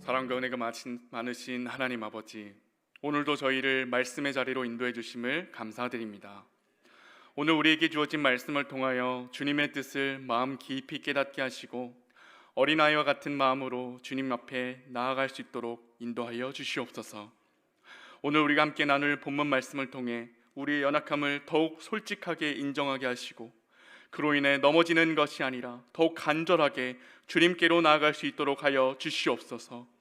사랑과 은혜가 많으신 하나님 아버지, 오늘도 저희를 말씀의 자리로 인도해 주심을 감사드립니다. 오늘 우리에게 주어진 말씀을 통하여 주님의 뜻을 마음 깊이 깨닫게 하시고 어린아이와 같은 마음으로 주님 앞에 나아갈 수 있도록 인도하여 주시옵소서. 오늘 우리가 함께 나눌 본문 말씀을 통해 우리의 연약함을 더욱 솔직하게 인정하게 하시고 그로 인해 넘어지는 것이 아니라 더욱 간절하게 주님께로 나아갈 수 있도록 하여 주시옵소서.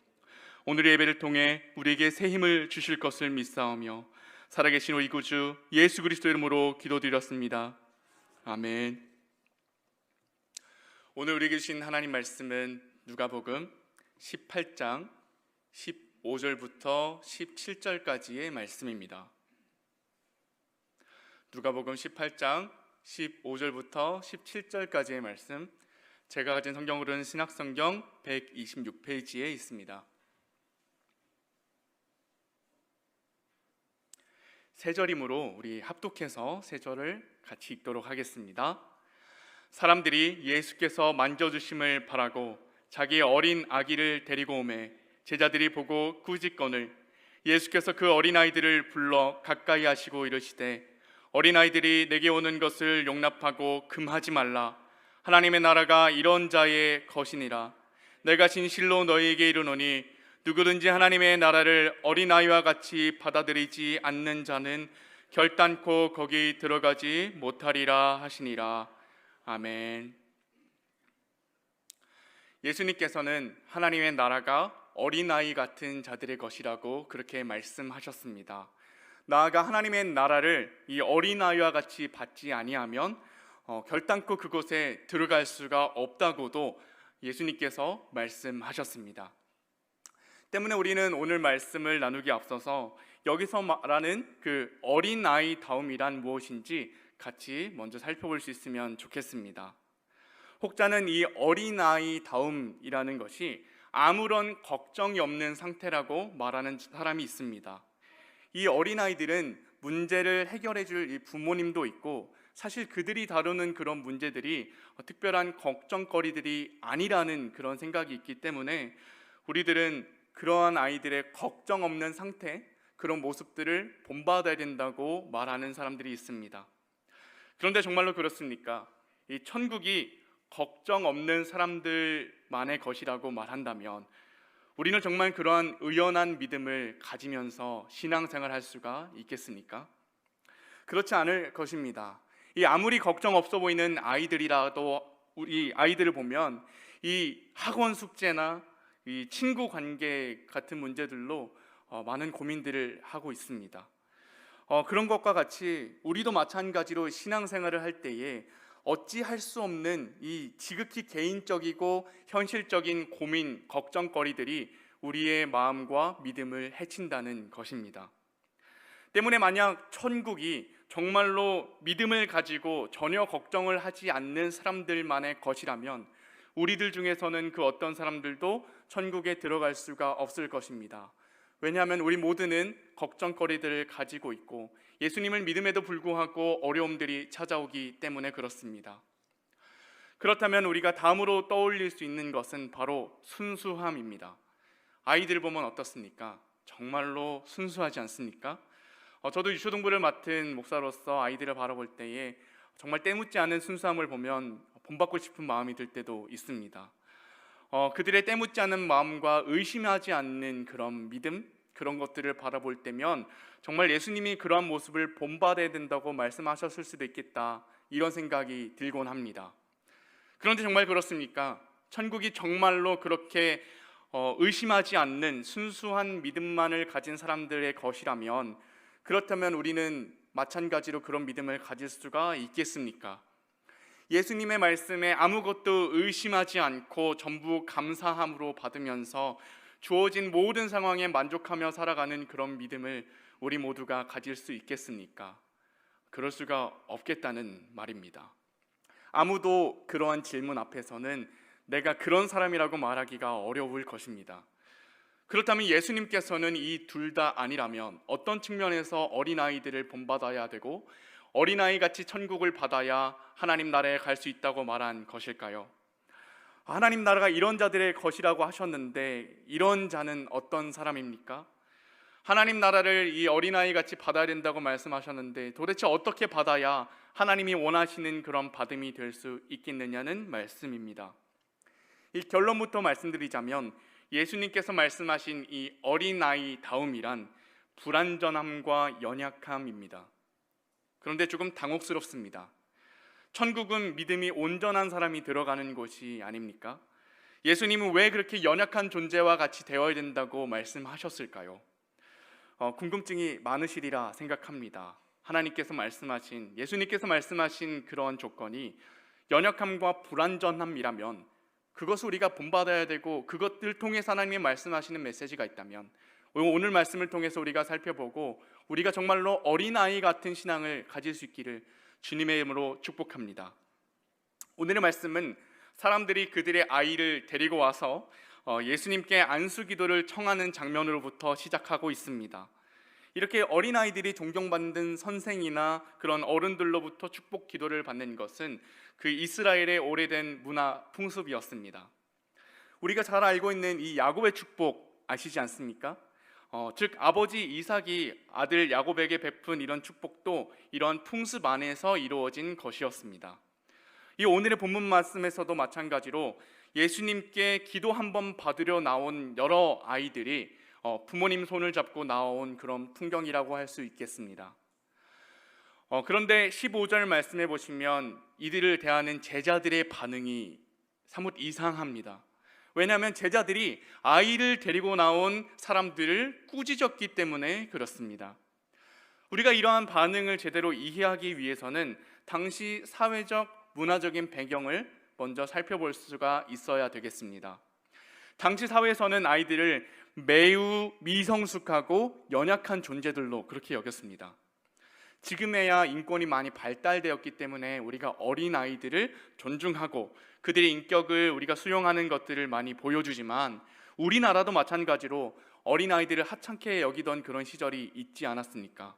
오늘의 예배를 통해 우리에게 새 힘을 주실 것을 믿사오며 살아계신 우리 구주 예수 그리스도 이름으로 기도드렸습니다. 아멘. 오늘 우리에게 주신 하나님 말씀은 누가복음 18장 15절부터 17절까지의 말씀입니다. 누가복음 18장 15절부터 17절까지의 말씀, 제가 가진 성경으로는 신약성경 126페이지에 있습니다. 세 절이므로 우리 합독해서 세 절을 같이 읽도록 하겠습니다. 사람들이 예수께서 만져주심을 바라고 자기의 어린 아기를 데리고 오매 제자들이 보고 꾸짖거늘 예수께서 그 어린아이들을 불러 가까이 하시고 이르시되 어린아이들이 내게 오는 것을 용납하고 금하지 말라. 하나님의 나라가 이런 자의 것이니라. 내가 진실로 너희에게 이르노니 누구든지 하나님의 나라를 어린아이와 같이 받아들이지 않는 자는 결단코 거기 들어가지 못하리라 하시니라. 아멘. 예수님께서는 하나님의 나라가 어린아이 같은 자들의 것이라고 그렇게 말씀하셨습니다. 나아가 하나님의 나라를 이 어린아이와 같이 받지 아니하면 결단코 그곳에 들어갈 수가 없다고도 예수님께서 말씀하셨습니다. 때문에 우리는 오늘 말씀을 나누기 앞서서 여기서 말하는 그 어린아이다움이란 무엇인지 같이 먼저 살펴볼 수 있으면 좋겠습니다. 혹자는 이 어린아이다움이라는 것이 아무런 걱정이 없는 상태라고 말하는 사람이 있습니다. 이 어린아이들은 문제를 해결해 줄 이 부모님도 있고 사실 그들이 다루는 그런 문제들이 특별한 걱정거리들이 아니라는 그런 생각이 있기 때문에 우리들은 그러한 아이들의 걱정 없는 상태, 그런 모습들을 본받아야 된다고 말하는 사람들이 있습니다. 그런데 정말로 그렇습니까? 이 천국이 걱정 없는 사람들만의 것이라고 말한다면 우리는 정말 그러한 의연한 믿음을 가지면서 신앙생활을 할 수가 있겠습니까? 그렇지 않을 것입니다. 이 아무리 걱정 없어 보이는 아이들이라도 우리 아이들을 보면 이 학원 숙제나 이 친구 관계 같은 문제들로 많은 고민들을 하고 있습니다. 그런 것과 같이 우리도 마찬가지로 신앙생활을 할 때에 어찌 할 수 없는 이 지극히 개인적이고 현실적인 고민, 걱정거리들이 우리의 마음과 믿음을 해친다는 것입니다. 때문에 만약 천국이 정말로 믿음을 가지고 전혀 걱정을 하지 않는 사람들만의 것이라면 우리들 중에서는 그 어떤 사람들도 천국에 들어갈 수가 없을 것입니다. 왜냐하면 우리 모두는 걱정거리들을 가지고 있고 예수님을 믿음에도 불구하고 어려움들이 찾아오기 때문에 그렇습니다. 그렇다면 우리가 다음으로 떠올릴 수 있는 것은 바로 순수함입니다. 아이들 보면 어떻습니까? 정말로 순수하지 않습니까? 저도 유초등부를 맡은 목사로서 아이들을 바라볼 때에 정말 때묻지 않은 순수함을 보면 본받고 싶은 마음이 들 때도 있습니다. 그들의 때묻지 않은 마음과 의심하지 않는 그런 믿음, 그런 것들을 바라볼 때면 정말 예수님이 그러한 모습을 본받아야 된다고 말씀하셨을 수도 있겠다, 이런 생각이 들곤 합니다. 그런데 정말 그렇습니까? 천국이 정말로 그렇게 의심하지 않는 순수한 믿음만을 가진 사람들의 것이라면, 그렇다면 우리는 마찬가지로 그런 믿음을 가질 수가 있겠습니까? 예수님의 말씀에 아무것도 의심하지 않고 전부 감사함으로 받으면서 주어진 모든 상황에 만족하며 살아가는 그런 믿음을 우리 모두가 가질 수 있겠습니까? 그럴 수가 없겠다는 말입니다. 아무도 그러한 질문 앞에서는 내가 그런 사람이라고 말하기가 어려울 것입니다. 그렇다면 예수님께서는 이 둘 다 아니라면 어떤 측면에서 어린아이들을 본받아야 되고 어린아이같이 천국을 받아야 하나님 나라에 갈 수 있다고 말한 것일까요? 하나님 나라가 이런 자들의 것이라고 하셨는데 이런 자는 어떤 사람입니까? 하나님 나라를 이 어린아이 같이 받아야 된다고 말씀하셨는데 도대체 어떻게 받아야 하나님이 원하시는 그런 받음이 될 수 있겠느냐는 말씀입니다. 이 결론부터 말씀드리자면 예수님께서 말씀하신 이 어린아이 다움이란 불완전함과 연약함입니다. 그런데 조금 당혹스럽습니다. 천국은 믿음이 온전한 사람이 들어가는 곳이 아닙니까? 예수님은 왜 그렇게 연약한 존재와 같이 되어야 된다고 말씀하셨을까요? 궁금증이 많으시리라 생각합니다. 예수님께서 말씀하신 그런 조건이 연약함과 불완전함이라면 그것을 우리가 본받아야 되고 그것들 통해서 하나님이 말씀하시는 메시지가 있다면 오늘 말씀을 통해서 우리가 살펴보고 우리가 정말로 어린아이 같은 신앙을 가질 수 있기를 주님의 이름으로 축복합니다. 오늘의 말씀은 사람들이 그들의 아이를 데리고 와서 예수님께 안수기도를 청하는 장면으로부터 시작하고 있습니다. 이렇게 어린아이들이 존경받는 선생이나 그런 어른들로부터 축복 기도를 받는 것은 그 이스라엘의 오래된 문화 풍습이었습니다. 우리가 잘 알고 있는 이 야곱의 축복 아시지 않습니까? 즉 아버지 이삭이 아들 야곱에게 베푼 이런 축복도 이런 풍습 안에서 이루어진 것이었습니다. 이 오늘의 본문 말씀에서도 마찬가지로 예수님께 기도 한번 받으려 나온 여러 아이들이 부모님 손을 잡고 나온 그런 풍경이라고 할 수 있겠습니다. 그런데 15절 말씀해 보시면 이들을 대하는 제자들의 반응이 사뭇 이상합니다. 왜냐하면 제자들이 아이를 데리고 나온 사람들을 꾸짖었기 때문에 그렇습니다. 우리가 이러한 반응을 제대로 이해하기 위해서는 당시 사회적 문화적인 배경을 먼저 살펴볼 수가 있어야 되겠습니다. 당시 사회에서는 아이들을 매우 미성숙하고 연약한 존재들로 그렇게 여겼습니다. 지금에야 인권이 많이 발달되었기 때문에 우리가 어린아이들을 존중하고 그들의 인격을 우리가 수용하는 것들을 많이 보여주지만 우리나라도 마찬가지로 어린아이들을 하찮게 여기던 그런 시절이 있지 않았습니까?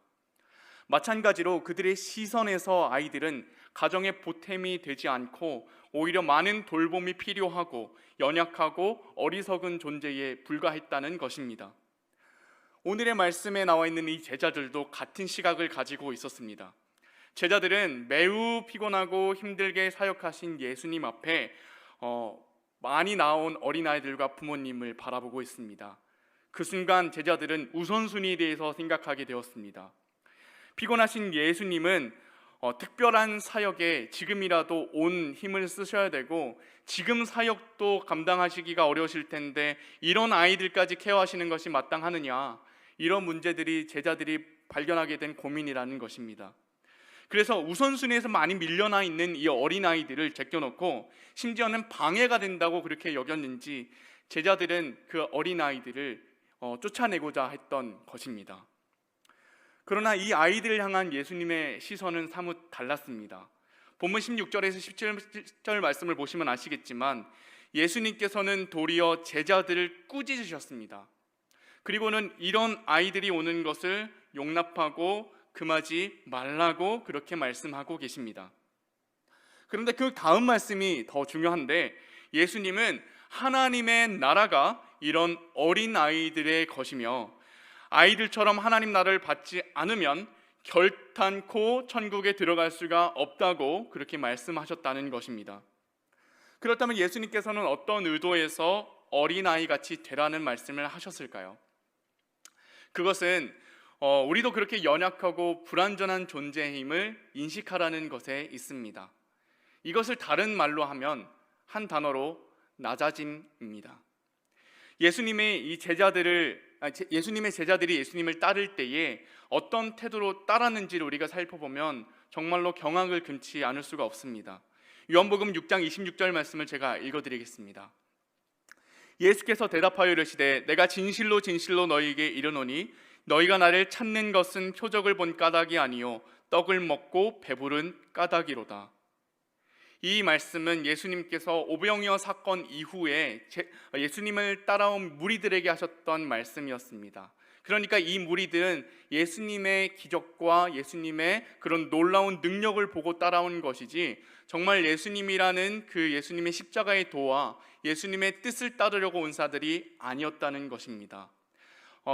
마찬가지로 그들의 시선에서 아이들은 가정의 보탬이 되지 않고 오히려 많은 돌봄이 필요하고 연약하고 어리석은 존재에 불과했다는 것입니다. 오늘의 말씀에 나와 있는 이 제자들도 같은 시각을 가지고 있었습니다. 제자들은 매우 피곤하고 힘들게 사역하신 예수님 앞에 많이 나온 어린아이들과 부모님을 바라보고 있습니다. 그 순간 제자들은 우선순위에 대해서 생각하게 되었습니다. 피곤하신 예수님은 특별한 사역에 지금이라도 온 힘을 쓰셔야 되고 지금 사역도 감당하시기가 어려우실 텐데 이런 아이들까지 케어하시는 것이 마땅하느냐, 이런 문제들이 제자들이 발견하게 된 고민이라는 것입니다. 그래서 우선순위에서 많이 밀려나 있는 이 어린아이들을 제껴놓고 심지어는 방해가 된다고 그렇게 여겼는지 제자들은 그 어린아이들을 쫓아내고자 했던 것입니다. 그러나 이 아이들을 향한 예수님의 시선은 사뭇 달랐습니다. 본문 16절에서 17절 말씀을 보시면 아시겠지만 예수님께서는 도리어 제자들을 꾸짖으셨습니다. 그리고는 이런 아이들이 오는 것을 용납하고 금하지 말라고 그렇게 말씀하고 계십니다. 그런데 그 다음 말씀이 더 중요한데 예수님은 하나님의 나라가 이런 어린 아이들의 것이며 아이들처럼 하나님 나라를 받지 않으면 결탄코 천국에 들어갈 수가 없다고 그렇게 말씀하셨다는 것입니다. 그렇다면 예수님께서는 어떤 의도에서 어린아이같이 되라는 말씀을 하셨을까요? 그것은 우리도 그렇게 연약하고 불완전한 존재임을 인식하라는 것에 있습니다. 이것을 다른 말로 하면 한 단어로 낮아짐입니다. 예수님의 제자들이 예수님을 따를 때에 어떤 태도로 따랐는지를 우리가 살펴보면 정말로 경악을 금치 않을 수가 없습니다. 요한복음 6장 26절 말씀을 제가 읽어드리겠습니다. 예수께서 대답하여 이르시되 내가 진실로 진실로 너희에게 이르노니 너희가 나를 찾는 것은 표적을 본 까닭이 아니요 떡을 먹고 배부른 까닭이로다. 이 말씀은 예수님께서 오병이어 사건 이후에 예수님을 따라온 무리들에게 하셨던 말씀이었습니다. 그러니까 이 무리들은 예수님의 기적과 예수님의 그런 놀라운 능력을 보고 따라온 것이지, 정말 예수님이라는 그 예수님의 십자가의 도와 예수님의 뜻을 따르려고 온 자들이 아니었다는 것입니다.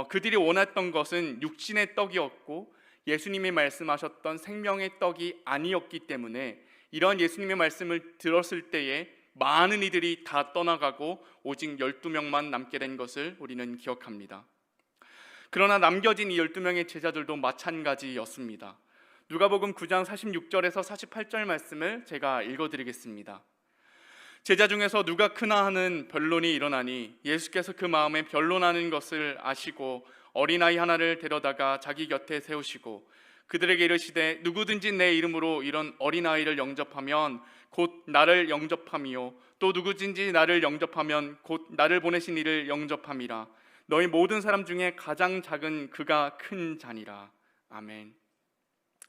그들이 원했던 것은 육신의 떡이었고 예수님이 말씀하셨던 생명의 떡이 아니었기 때문에, 이런 예수님의 말씀을 들었을 때에 많은 이들이 다 떠나가고 오직 12명만 남게 된 것을 우리는 기억합니다. 그러나 남겨진 이 12명의 제자들도 마찬가지였습니다. 누가복음 9장 46절에서 48절 말씀을 제가 읽어드리겠습니다. 제자 중에서 누가 크나 하는 변론이 일어나니 예수께서 그 마음에 변론하는 것을 아시고 어린아이 하나를 데려다가 자기 곁에 세우시고 그들에게 이르시되 누구든지 내 이름으로 이런 어린아이를 영접하면 곧 나를 영접함이요 또 누구든지 나를 영접하면 곧 나를 보내신 이를 영접함이라. 너희 모든 사람 중에 가장 작은 그가 큰 자니라. 아멘.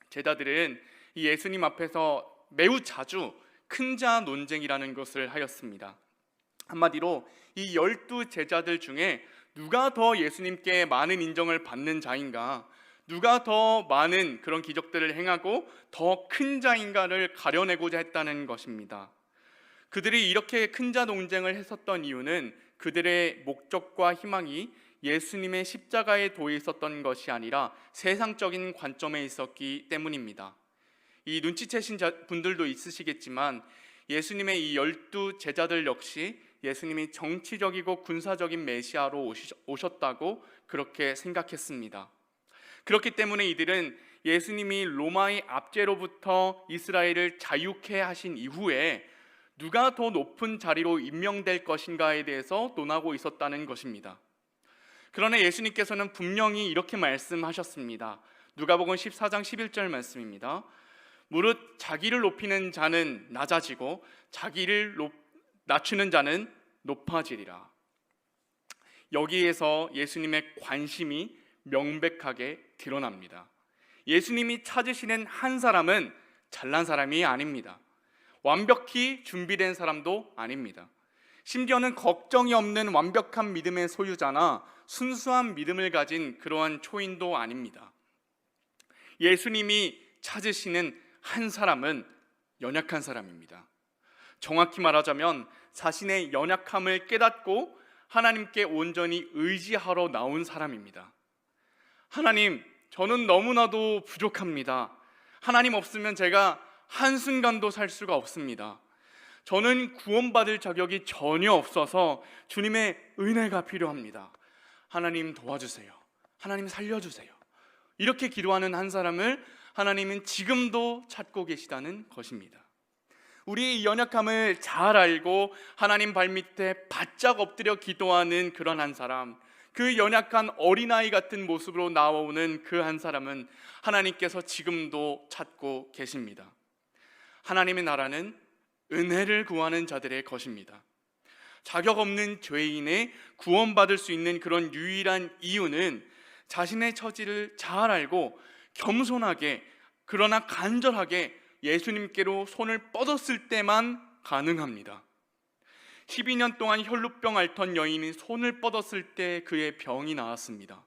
제자들은 이 예수님 앞에서 매우 자주 큰 자 논쟁이라는 것을 하였습니다. 한마디로 이 12 제자들 중에 누가 더 예수님께 많은 인정을 받는 자인가, 누가 더 많은 그런 기적들을 행하고 더 큰 자인가를 가려내고자 했다는 것입니다. 그들이 이렇게 큰 자 논쟁을 했었던 이유는 그들의 목적과 희망이 예수님의 십자가의 도에 있었던 것이 아니라 세상적인 관점에 있었기 때문입니다. 이 눈치채신 분들도 있으시겠지만 예수님의 이 12 제자들 역시 예수님이 정치적이고 군사적인 메시아로 오셨다고 그렇게 생각했습니다. 그렇기 때문에 이들은 예수님이 로마의 압제로부터 이스라엘을 자유케 하신 이후에 누가 더 높은 자리로 임명될 것인가에 대해서 논하고 있었다는 것입니다. 그러나 예수님께서는 분명히 이렇게 말씀하셨습니다. 누가복음 14장 11절 말씀입니다. 무릇 자기를 높이는 자는 낮아지고 자기를 낮추는 자는 높아지리라. 여기에서 예수님의 관심이 명백하게 드러납니다. 예수님이 찾으시는 한 사람은 잘난 사람이 아닙니다. 완벽히 준비된 사람도 아닙니다. 심지어는 걱정이 없는 완벽한 믿음의 소유자나 순수한 믿음을 가진 그러한 초인도 아닙니다. 예수님이 찾으시는 한 사람은 연약한 사람입니다. 정확히 말하자면 자신의 연약함을 깨닫고 하나님께 온전히 의지하러 나온 사람입니다. 하나님, 저는 너무나도 부족합니다. 하나님 없으면 제가 한순간도 살 수가 없습니다. 저는 구원받을 자격이 전혀 없어서 주님의 은혜가 필요합니다. 하나님 도와주세요. 하나님 살려주세요. 이렇게 기도하는 한 사람을 하나님은 지금도 찾고 계시다는 것입니다. 우리의 연약함을 잘 알고 하나님 발밑에 바짝 엎드려 기도하는 그런 한 사람, 그 연약한 어린아이 같은 모습으로 나오는 그 한 사람은 하나님께서 지금도 찾고 계십니다. 하나님의 나라는 은혜를 구하는 자들의 것입니다. 자격 없는 죄인의 구원받을 수 있는 그런 유일한 이유는 자신의 처지를 잘 알고 겸손하게 그러나 간절하게 예수님께로 손을 뻗었을 때만 가능합니다. 12년 동안 혈루병 앓던 여인이 손을 뻗었을 때 그의 병이 나았습니다.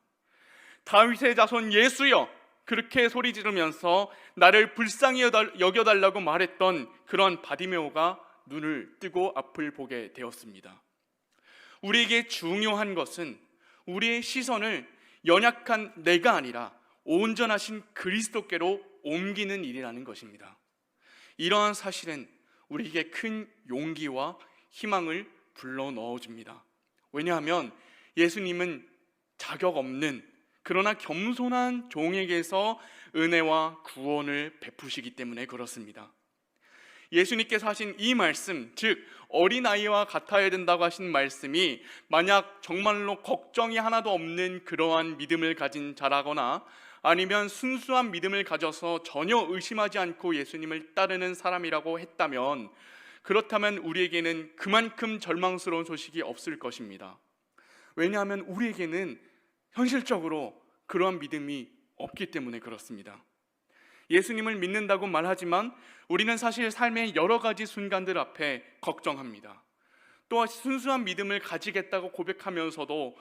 다윗의 자손 예수여, 그렇게 소리 지르면서 나를 불쌍히 여겨달라고 말했던 그런 바디메오가 눈을 뜨고 앞을 보게 되었습니다. 우리에게 중요한 것은 우리의 시선을 연약한 내가 아니라 온전하신 그리스도께로 옮기는 일이라는 것입니다. 이러한 사실은 우리에게 큰 용기와 희망을 불러 넣어줍니다. 왜냐하면 예수님은 자격 없는 그러나 겸손한 종에게서 은혜와 구원을 베푸시기 때문에 그렇습니다. 예수님께서 하신 이 말씀, 즉 어린아이와 같아야 된다고 하신 말씀이 만약 정말로 걱정이 하나도 없는 그러한 믿음을 가진 자라거나 아니면 순수한 믿음을 가져서 전혀 의심하지 않고 예수님을 따르는 사람이라고 했다면, 그렇다면 우리에게는 그만큼 절망스러운 소식이 없을 것입니다. 왜냐하면 우리에게는 현실적으로 그러한 믿음이 없기 때문에 그렇습니다. 예수님을 믿는다고 말하지만 우리는 사실 삶의 여러 가지 순간들 앞에 걱정합니다. 또 순수한 믿음을 가지겠다고 고백하면서도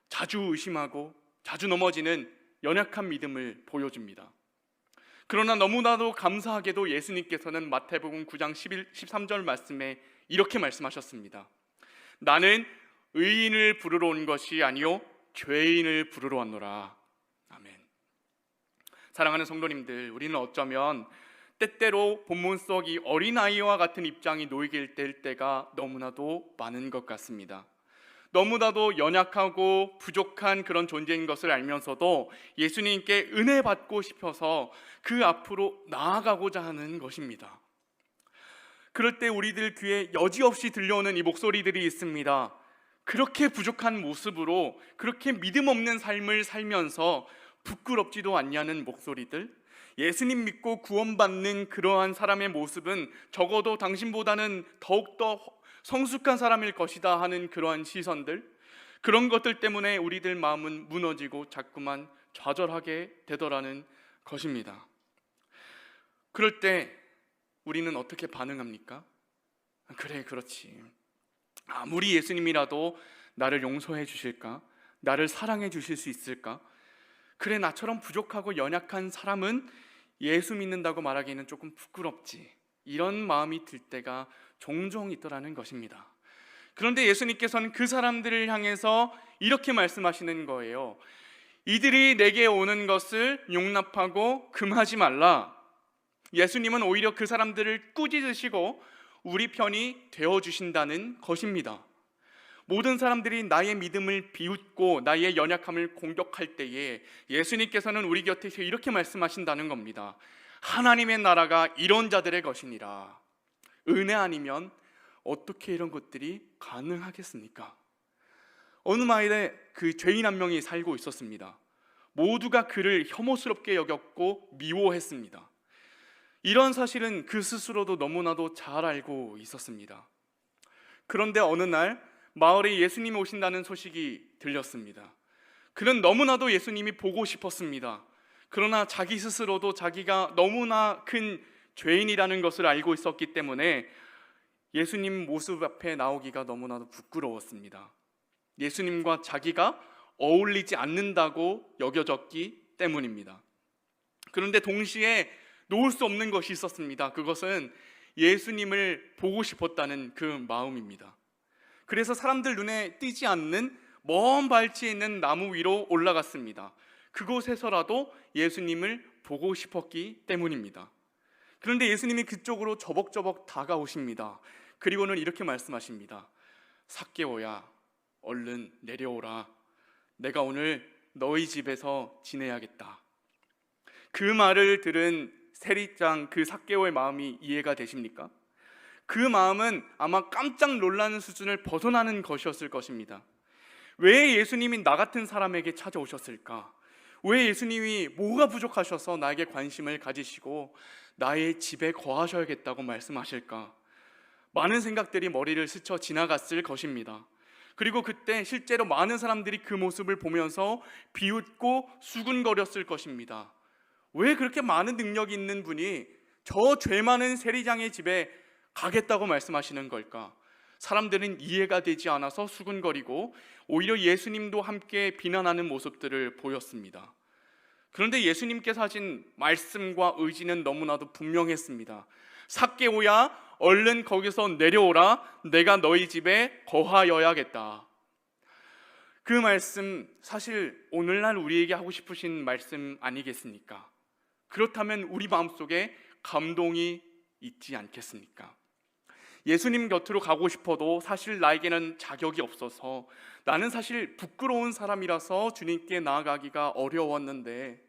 자주 의심하고 자주 넘어지는 연약한 믿음을 보여줍니다. 그러나 너무나도 감사하게도 예수님께서는 마태복음 9장 13절 말씀에 이렇게 말씀하셨습니다. 나는 의인을 부르러 온 것이 아니요 죄인을 부르러 왔노라. 아멘. 사랑하는 성도님들, 우리는 어쩌면 때때로 본문 속 이 어린아이와 같은 입장이 놓이게 될 때가 너무나도 많은 것 같습니다. 너무나도 연약하고 부족한 그런 존재인 것을 알면서도 예수님께 은혜 받고 싶어서 그 앞으로 나아가고자 하는 것입니다. 그럴 때 우리들 귀에 여지없이 들려오는 이 목소리들이 있습니다. 그렇게 부족한 모습으로 그렇게 믿음 없는 삶을 살면서 부끄럽지도 않냐는 목소리들, 예수님 믿고 구원받는 그러한 사람의 모습은 적어도 당신보다는 더욱더 성숙한 사람일 것이다 하는 그러한 시선들, 그런 것들 때문에 우리들 마음은 무너지고 자꾸만 좌절하게 되더라는 것입니다. 그럴 때 우리는 어떻게 반응합니까? 그래, 그렇지. 아무리 예수님이라도 나를 용서해 주실까? 나를 사랑해 주실 수 있을까? 그래, 나처럼 부족하고 연약한 사람은 예수 믿는다고 말하기는 조금 부끄럽지. 이런 마음이 들 때가 종종 있더라는 것입니다. 그런데 예수님께서는 그 사람들을 향해서 이렇게 말씀하시는 거예요. 이들이 내게 오는 것을 용납하고 금하지 말라. 예수님은 오히려 그 사람들을 꾸짖으시고 우리 편이 되어주신다는 것입니다. 모든 사람들이 나의 믿음을 비웃고 나의 연약함을 공격할 때에 예수님께서는 우리 곁에서 이렇게 말씀하신다는 겁니다. 하나님의 나라가 이런 자들의 것이니라. 은혜 아니면 어떻게 이런 것들이 가능하겠습니까? 어느 마을에 그 죄인 한 명이 살고 있었습니다. 모두가 그를 혐오스럽게 여겼고 미워했습니다. 이런 사실은 그 스스로도 너무나도 잘 알고 있었습니다. 그런데 어느 날 마을에 예수님이 오신다는 소식이 들렸습니다. 그는 너무나도 예수님이 보고 싶었습니다. 그러나 자기 스스로도 자기가 너무나 큰 죄인이라는 것을 알고 있었기 때문에 예수님 모습 앞에 나오기가 너무나도 부끄러웠습니다. 예수님과 자기가 어울리지 않는다고 여겨졌기 때문입니다. 그런데 동시에 놓을 수 없는 것이 있었습니다. 그것은 예수님을 보고 싶었다는 그 마음입니다. 그래서 사람들 눈에 띄지 않는 먼 발치에 있는 나무 위로 올라갔습니다. 그곳에서라도 예수님을 보고 싶었기 때문입니다. 그런데 예수님이 그쪽으로 저벅저벅 다가오십니다. 그리고는 이렇게 말씀하십니다. 삭개오야, 얼른 내려오라. 내가 오늘 너희 집에서 지내야겠다. 그 말을 들은 세리장 그 삭개오의 마음이 이해가 되십니까? 그 마음은 아마 깜짝 놀라는 수준을 벗어나는 것이었을 것입니다. 왜 예수님이 나 같은 사람에게 찾아오셨을까? 왜 예수님이 뭐가 부족하셔서 나에게 관심을 가지시고 나의 집에 거하셔야겠다고 말씀하실까? 많은 생각들이 머리를 스쳐 지나갔을 것입니다. 그리고 그때 실제로 많은 사람들이 그 모습을 보면서 비웃고 수군거렸을 것입니다. 왜 그렇게 많은 능력이 있는 분이 저 죄 많은 세리장의 집에 가겠다고 말씀하시는 걸까? 사람들은 이해가 되지 않아서 수군거리고 오히려 예수님도 함께 비난하는 모습들을 보였습니다. 그런데 예수님께서 하신 말씀과 의지는 너무나도 분명했습니다. 삭개오야, 얼른 거기서 내려오라. 내가 너희 집에 거하여야겠다. 그 말씀 사실 오늘날 우리에게 하고 싶으신 말씀 아니겠습니까? 그렇다면 우리 마음속에 감동이 있지 않겠습니까? 예수님 곁으로 가고 싶어도 사실 나에게는 자격이 없어서 나는 사실 부끄러운 사람이라서 주님께 나아가기가 어려웠는데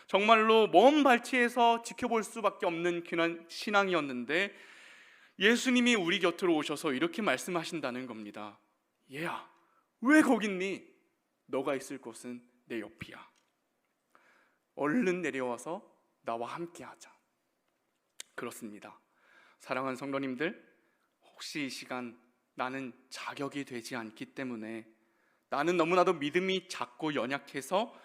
정말로 먼 발치에서 지켜볼 수밖에 없는 그런 신앙이었는데 예수님이 우리 곁으로 오셔서 이렇게 말씀하신다는 겁니다. 얘야, 왜 거기 있니? 너가 있을 곳은 내 옆이야. 얼른 내려와서 나와 함께 하자. 그렇습니다. 사랑하는 성도님들, 혹시 이 시간 나는 자격이 되지 않기 때문에 나는 너무나도 믿음이 작고 연약해서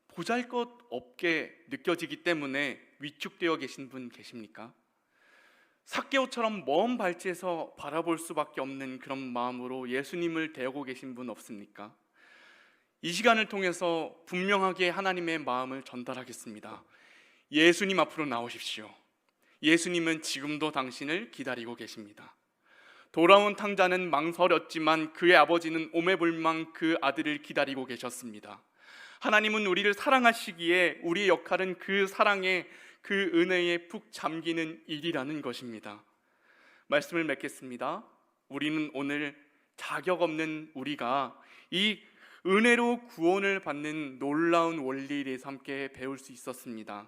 보잘것없게 느껴지기 때문에 위축되어 계신 분 계십니까? 삭개오처럼 먼 발치에서 바라볼 수밖에 없는 그런 마음으로 예수님을 대하고 계신 분 없습니까? 이 시간을 통해서 분명하게 하나님의 마음을 전달하겠습니다. 예수님 앞으로 나오십시오. 예수님은 지금도 당신을 기다리고 계십니다. 돌아온 탕자는 망설였지만 그의 아버지는 오매불망 그 아들을 기다리고 계셨습니다. 하나님은 우리를 사랑하시기에 우리의 역할은 그 사랑에, 그 은혜에 푹 잠기는 일이라는 것입니다. 말씀을 맺겠습니다. 우리는 오늘 자격 없는 우리가 이 은혜로 구원을 받는 놀라운 원리에 대해서 함께 배울 수 있었습니다.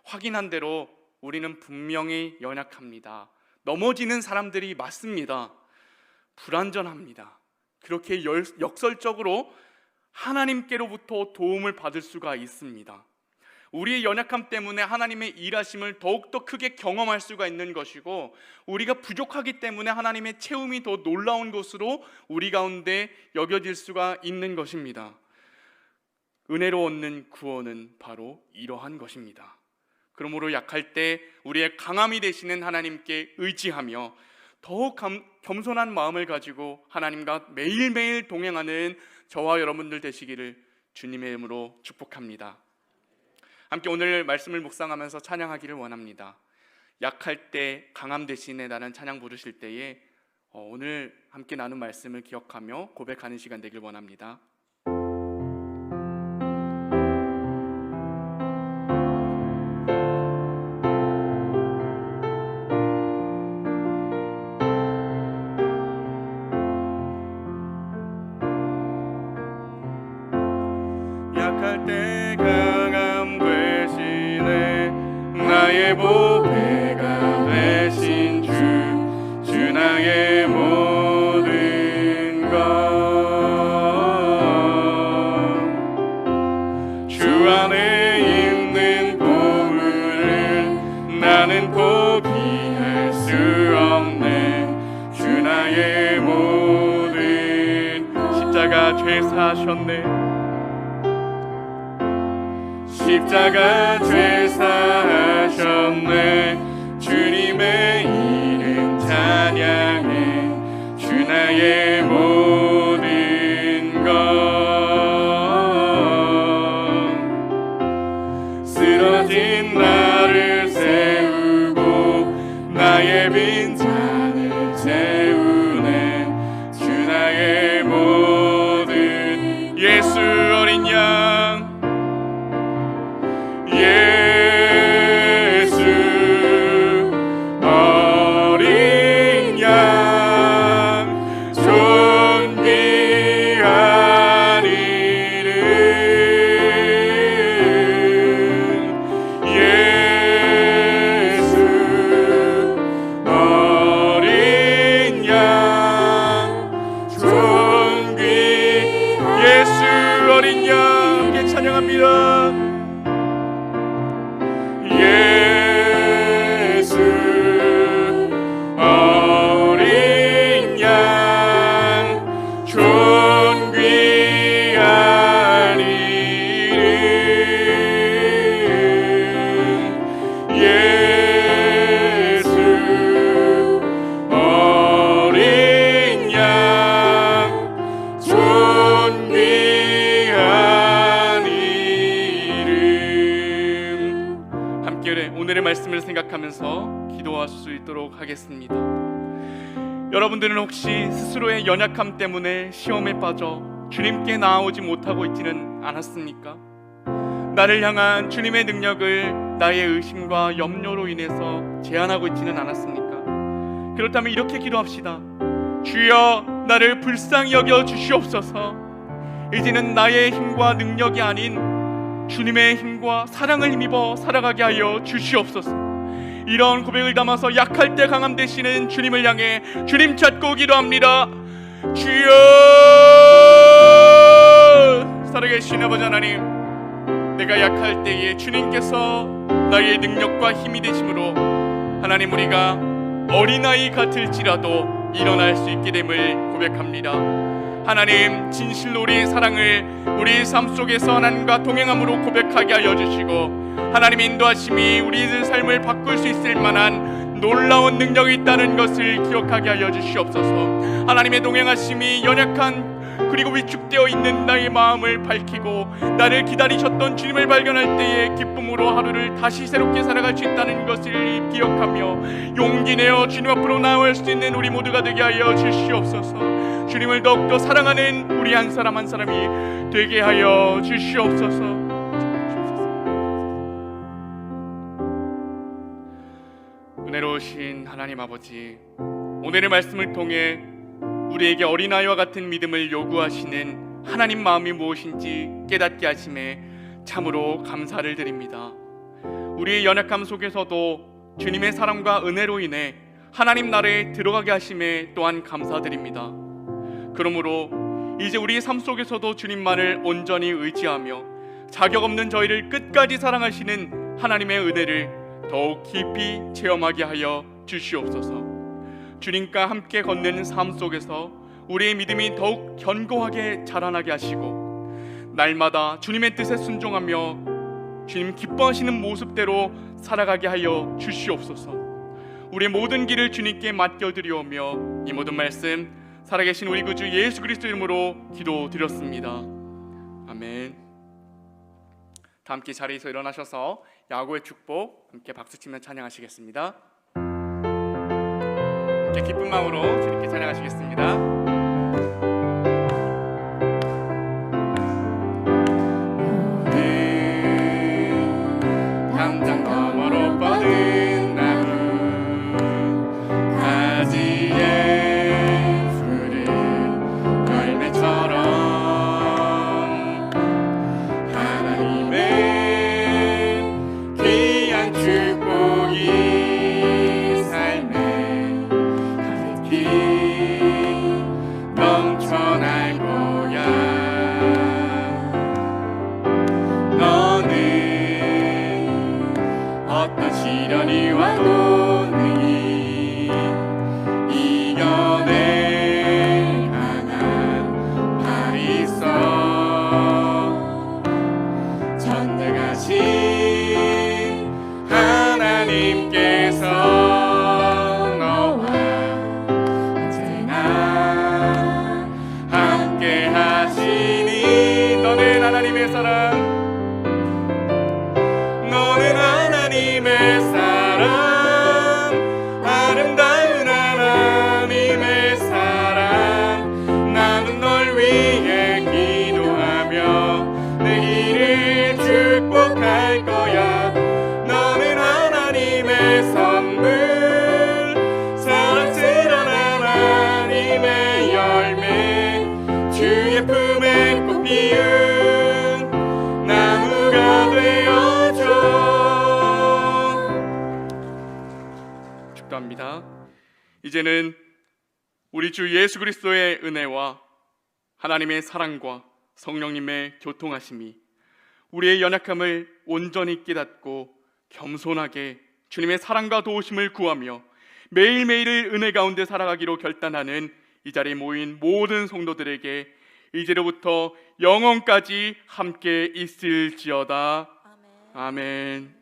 확인한 대로 우리는 분명히 연약합니다. 넘어지는 사람들이 맞습니다. 불완전합니다. 그렇게 역설적으로 하나님께로부터 도움을 받을 수가 있습니다. 우리의 연약함 때문에 하나님의 일하심을 더욱더 크게 경험할 수가 있는 것이고, 우리가 부족하기 때문에 하나님의 채움이 더 놀라운 것으로 우리 가운데 여겨질 수가 있는 것입니다. 은혜로 얻는 구원은 바로 이러한 것입니다. 그러므로 약할 때 우리의 강함이 되시는 하나님께 의지하며 더욱 겸손한 마음을 가지고 하나님과 매일매일 동행하는 저와 여러분들 되시기를 주님의 이름으로 축복합니다. 함께 오늘 말씀을 묵상하면서 찬양하기를 원합니다. 약할 때 강함 대신에 나는 찬양 부르실 때에 오늘 함께 나눈 말씀을 기억하며 고백하는 시간 되길 원합니다. 약할 때 강함 대신에 나의 보배가 되신 주 나의 모든 것, 주 안에 있는 보물을 나는 포기할 수 없네. 주 나의 모든 십자가 죄 사하셨네. 십자가 죄 사하셨네. 주님의 이름 찬양해. 주 나의 모든 것, 쓰러진 나를 세우고 나의 빈잔을 채우네. 주 나의 모든 예수 어린 양, 예수 어린 양 존귀한 이름, 예수 어린 양 존귀, 예수 어린 양 함께 찬양합니다. 예수 어린 양 존귀한 이름, 예수 어린 양 존귀한 이름. 함께 오늘의 말씀을 생각하면서 기도할 수 있도록 하겠습니다. 여러분들은 혹시 스스로의 연약함 때문에 시험에 빠져 주님께 나아오지 못하고 있지는 않았습니까? 나를 향한 주님의 능력을 나의 의심과 염려로 인해서 제한하고 있지는 않았습니까? 그렇다면 이렇게 기도합시다. 주여, 나를 불쌍히 여겨 주시옵소서. 이제는 나의 힘과 능력이 아닌 주님의 힘과 사랑을 힘입어 살아가게 하여 주시옵소서. 이런 고백을 담아서 약할 때 강함 되시는 주님을 향해 주님 찾고 기도합니다. 주여, 살아계신 아버지 하나님, 내가 약할 때에 주님께서 나의 능력과 힘이 되심으로 하나님, 우리가 어린아이 같을지라도 일어날 수 있게 됨을 고백합니다. 하나님, 진실로 우리의 사랑을 우리 삶 속에서 하나님과 동행함으로 고백하게 하여 주시고, 하나님의 인도하심이 우리의 삶을 바꿀 수 있을 만한 놀라운 능력이 있다는 것을 기억하게 하여 주시옵소서. 하나님의 동행하심이 연약한 그리고 위축되어 있는 나의 마음을 밝히고 나를 기다리셨던 주님을 발견할 때에 기쁨으로 하루를 다시 새롭게 살아갈 수 있다는 것을 기억하며 용기 내어 주님 앞으로 나아올 수 있는 우리 모두가 되게 하여 주시옵소서. 주님을 더욱더 사랑하는 우리 한 사람 한 사람이 되게 하여 주시옵소서. 은혜로우신 하나님 아버지, 오늘의 말씀을 통해 우리에게 어린아이와 같은 믿음을 요구하시는 하나님 마음이 무엇인지 깨닫게 하심에 참으로 감사를 드립니다. 우리의 연약함 속에서도 주님의 사랑과 은혜로 인해 하나님 나라에 들어가게 하심에 또한 감사드립니다. 그러므로 이제 우리의 삶 속에서도 주님만을 온전히 의지하며 자격 없는 저희를 끝까지 사랑하시는 하나님의 은혜를 더욱 깊이 체험하게 하여 주시옵소서. 주님과 함께 걷는 삶 속에서 우리의 믿음이 더욱 견고하게 자라나게 하시고 날마다 주님의 뜻에 순종하며 주님 기뻐하시는 모습대로 살아가게 하여 주시옵소서. 우리의 모든 길을 주님께 맡겨드리오며 이 모든 말씀 살아계신 우리 구주 예수 그리스도 이름으로 기도드렸습니다. 아멘. 다 함께 자리에서 일어나셔서 야고의 축복 함께 박수치며 찬양하시겠습니다. 함께 기쁜 마음으로 주님께 찬양하시겠습니다. 담장 너머로 뻗은 나무 가지에 푸른 열매처럼 하나님의 귀한 축복이 삶에 가득히 넘쳐날 거야. 너는 어떤 시련이 와도 능히 이겨낼 강한 팔이 있어. 전능하신 하나님께서 너와 언제나 함께 하시니. 너는 하나님의 사랑, 너는 하나님의 사랑, 아름다운 하나님의 사랑. 나는 널 위해 기도하며 내 길을 축복할 거야. 너는 하나님의 선물, 사랑스러운 하나님의 열매, 주의 품에 꽃 피운 나무가 되어줘. 축도합니다. 이제는 우리 주 예수 그리스도의 은혜와 하나님의 사랑과 성령님의 교통하심이 우리의 연약함을 온전히 깨닫고 겸손하게 주님의 사랑과 도우심을 구하며 매일매일을 은혜 가운데 살아가기로 결단하는 이 자리에 모인 모든 성도들에게 이제로부터 영원까지 함께 있을지어다. 아멘.